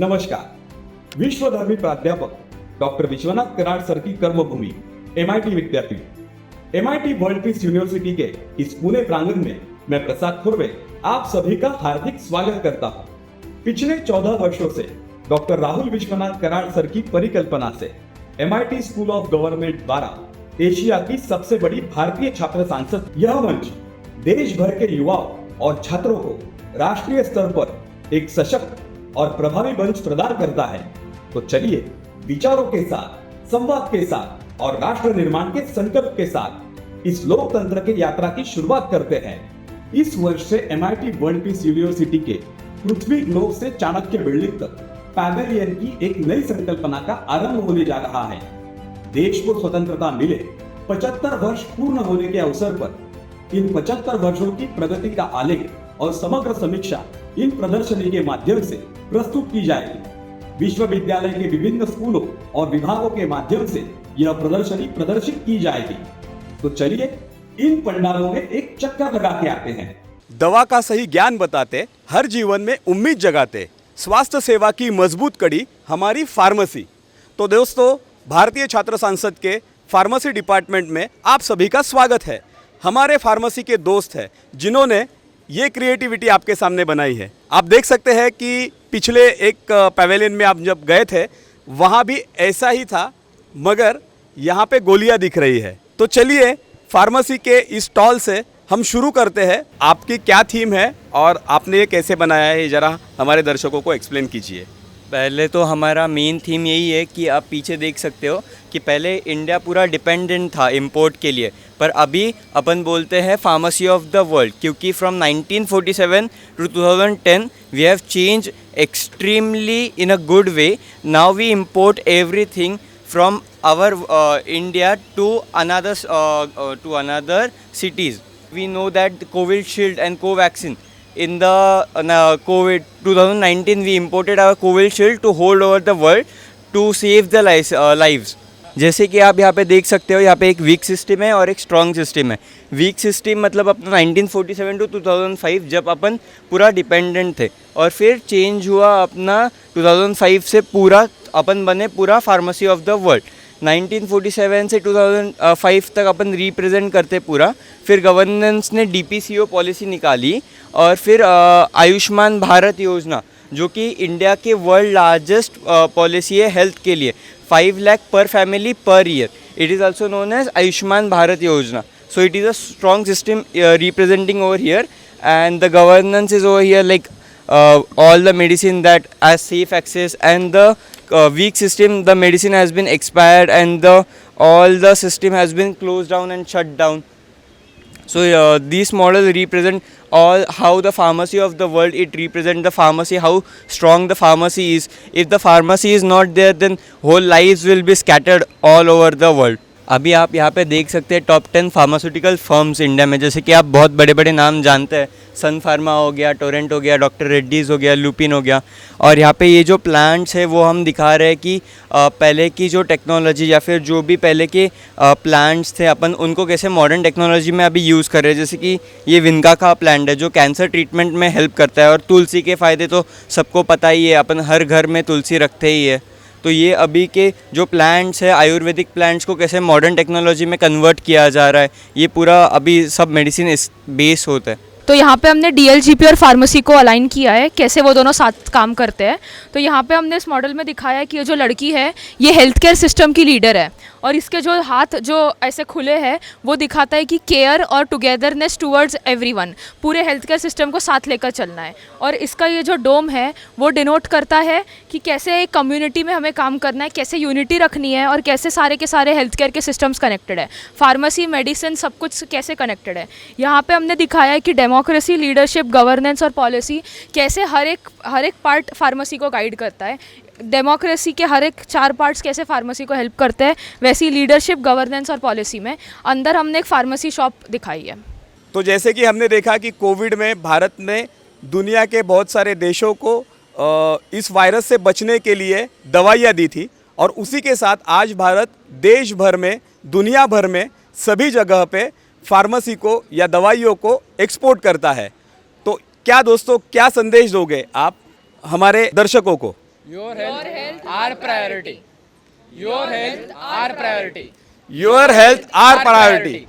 नमस्कार। विश्वधर्मी प्राध्यापक doctor Vishwanath Karad sir की कर्मभूमि MIT विद्यापीठ, MIT वर्ल्ड पीस यूनिवर्सिटी के इस पुणे प्रांगण में मैं प्रसाद खुरवे आप सभी का हार्दिक स्वागत करता हूँ। पिछले 14 वर्षों से डॉक्टर राहुल विश्वनाथ कराड सर की परिकल्पना से MIT स्कूल ऑफ गवर्नमेंट द्वारा एशिया की सबसे बड़ी भारतीय छात्र सांसद यह मंच देश भर के युवाओं और छात्रों को राष्ट्रीय स्तर पर एक सशक्त और प्रभावी मंच प्रदान करता है। तो चलिए विचारों के साथ, संवाद के साथ और राष्ट्र निर्माण के संकल्प के साथ इस लोकतंत्र की यात्रा की शुरुआत करते हैं। इस वर्ष से MIT वर्ल्ड पीस यूनिवर्सिटी के पृथ्वी ग्लोब से चाणक्य बिल्डिंग तक पैवेलियन की एक नई संकल्पना का आरंभ होने जा रहा है। देश को स्वतंत्रता मिले 75 वर्ष पूर्ण होने के अवसर पर इन 75 वर्षों की प्रगति का आलेख और समग्र समीक्षा इन प्रदर्शनी के माध्यम से प्रस्तुत की जाएगी। विश्वविद्यालय के विभिन्न स्कूलों और विभागों के माध्यम से यह प्रदर्शनी प्रदर्शित की जाएगी। तो चलिए इन पंडालों में एक चक्कर लगा के आते हैं। दवा का सही ज्ञान बताते, हर जीवन में उम्मीद जगाते, स्वास्थ्य सेवा की मजबूत कड़ी हमारी फार्मेसी। तो दोस्तों, भारतीय छात्र संसद के फार्मेसी डिपार्टमेंट में आप सभी का स्वागत है। हमारे फार्मेसी के दोस्त हैं जिन्होंने ये क्रिएटिविटी आपके सामने बनाई है। आप देख सकते हैं कि पिछले एक पैवेलियन में आप जब गए थे वहाँ भी ऐसा ही था, मगर यहाँ पे गोलियाँ दिख रही है। तो चलिए फार्मेसी के इस स्टॉल से हम शुरू करते हैं। आपकी क्या थीम है और आपने ये कैसे बनाया है, ज़रा हमारे दर्शकों को एक्सप्लेन कीजिए। पहले तो हमारा मेन थीम यही है कि आप पीछे देख सकते हो कि पहले इंडिया पूरा डिपेंडेंट था इंपोर्ट के लिए, पर अभी अपन बोलते हैं फार्मेसी ऑफ द वर्ल्ड, क्योंकि from 1947 to 2010 we have change extremely in a good way. Now we import everything from our India to another cities. We know that the Covishield and Covaxin, in the COVID 2019 we imported our Covishield to hold over the world to save the lives. जैसे कि आप यहाँ पे देख सकते हो, यहाँ पे एक वीक सिस्टम है और एक स्ट्रॉन्ग सिस्टम है। वीक सिस्टम मतलब अपना 1947 टू 2005 जब अपन पूरा डिपेंडेंट थे, और फिर चेंज हुआ अपना 2005 से पूरा अपन बने पूरा फार्मेसी ऑफ द वर्ल्ड। 1947 से 2005 तक अपन रिप्रेजेंट करते पूरा। फिर गवर्नेंस ने DPCO पॉलिसी निकाली और फिर आयुष्मान भारत योजना, जो कि इंडिया के वर्ल्ड लार्जेस्ट पॉलिसी है हेल्थ के लिए, 5 lakh per family per year. It is also known as Ayushman Bharat Yojana. So it is a strong system representing over here, and the governance is over here, like all the medicine that has safe access, and the weak system, the medicine has been expired and all the system has been closed down and shut down. So these models represent all how the pharmacy of the world, it represents the pharmacy, how strong the pharmacy is. If the pharmacy is not there, then whole lives will be scattered all over the world. अभी आप यहाँ पे देख सकते हैं top 10 pharmaceutical firms India में, जैसे कि आप बहुत बड़े बड़े नाम जानते हैं। सन फार्मा हो गया, टोरेंट हो गया, डॉक्टर रेड्डीज़ हो गया, लुपिन हो गया। और यहाँ पे ये जो प्लांट्स है वो हम दिखा रहे हैं कि पहले की जो टेक्नोलॉजी या फिर जो भी पहले के प्लांट्स थे अपन उनको कैसे मॉडर्न टेक्नोलॉजी में अभी यूज़ कर रहे हैं। जैसे कि ये विनका का प्लांट है जो कैंसर ट्रीटमेंट में हेल्प करता है, और तुलसी के फ़ायदे तो सबको पता ही है, अपन हर घर में तुलसी रखते ही है। तो ये अभी के जो प्लांट्स है, आयुर्वेदिक प्लांट्स को कैसे मॉडर्न टेक्नोलॉजी में कन्वर्ट किया जा रहा है, ये पूरा अभी सब मेडिसिन इस बेस होता है। तो यहाँ पे हमने DLGP और फार्मेसी को अलाइन किया है, कैसे वो दोनों साथ काम करते हैं। तो यहाँ पे हमने इस मॉडल में दिखाया है कि ये जो लड़की है ये हेल्थ केयर सिस्टम की लीडर है, और इसके जो हाथ जो ऐसे खुले हैं वो दिखाता है कि केयर और टुगेदरनेस टूवर्ड्स एवरीवन, पूरे हेल्थ केयर सिस्टम को साथ लेकर चलना है। और इसका ये जो डोम है वो डिनोट करता है कि कैसे एक कम्युनिटी में हमें काम करना है, कैसे यूनिटी रखनी है, और कैसे सारे के सारे हेल्थ केयर के सिस्टम्स कनेक्टेड है, फार्मेसी, मेडिसिन, सब कुछ कैसे कनेक्टेड है। यहाँ पे हमने दिखाया है कि डेमोक्रेसी, लीडरशिप, गवर्नेंस और पॉलिसी कैसे हर एक पार्ट फार्मेसी को गाइड करता है। डेमोक्रेसी के हर एक 4 पार्ट्स कैसे फार्मेसी को हेल्प करते हैं, वैसी लीडरशिप, गवर्नेंस और पॉलिसी में अंदर हमने एक फार्मेसी शॉप दिखाई है। तो जैसे कि हमने देखा कि कोविड में भारत ने दुनिया के बहुत सारे देशों को इस वायरस से बचने के लिए दवाइयाँ दी थी, और उसी के साथ आज भारत देश भर में, दुनिया भर में सभी जगह पे फार्मेसी को या दवाइयों को एक्सपोर्ट करता है। तो क्या दोस्तों, क्या संदेश दोगे आप हमारे दर्शकों को? Your health, our priority. Your health, our priority. Your health, our priority.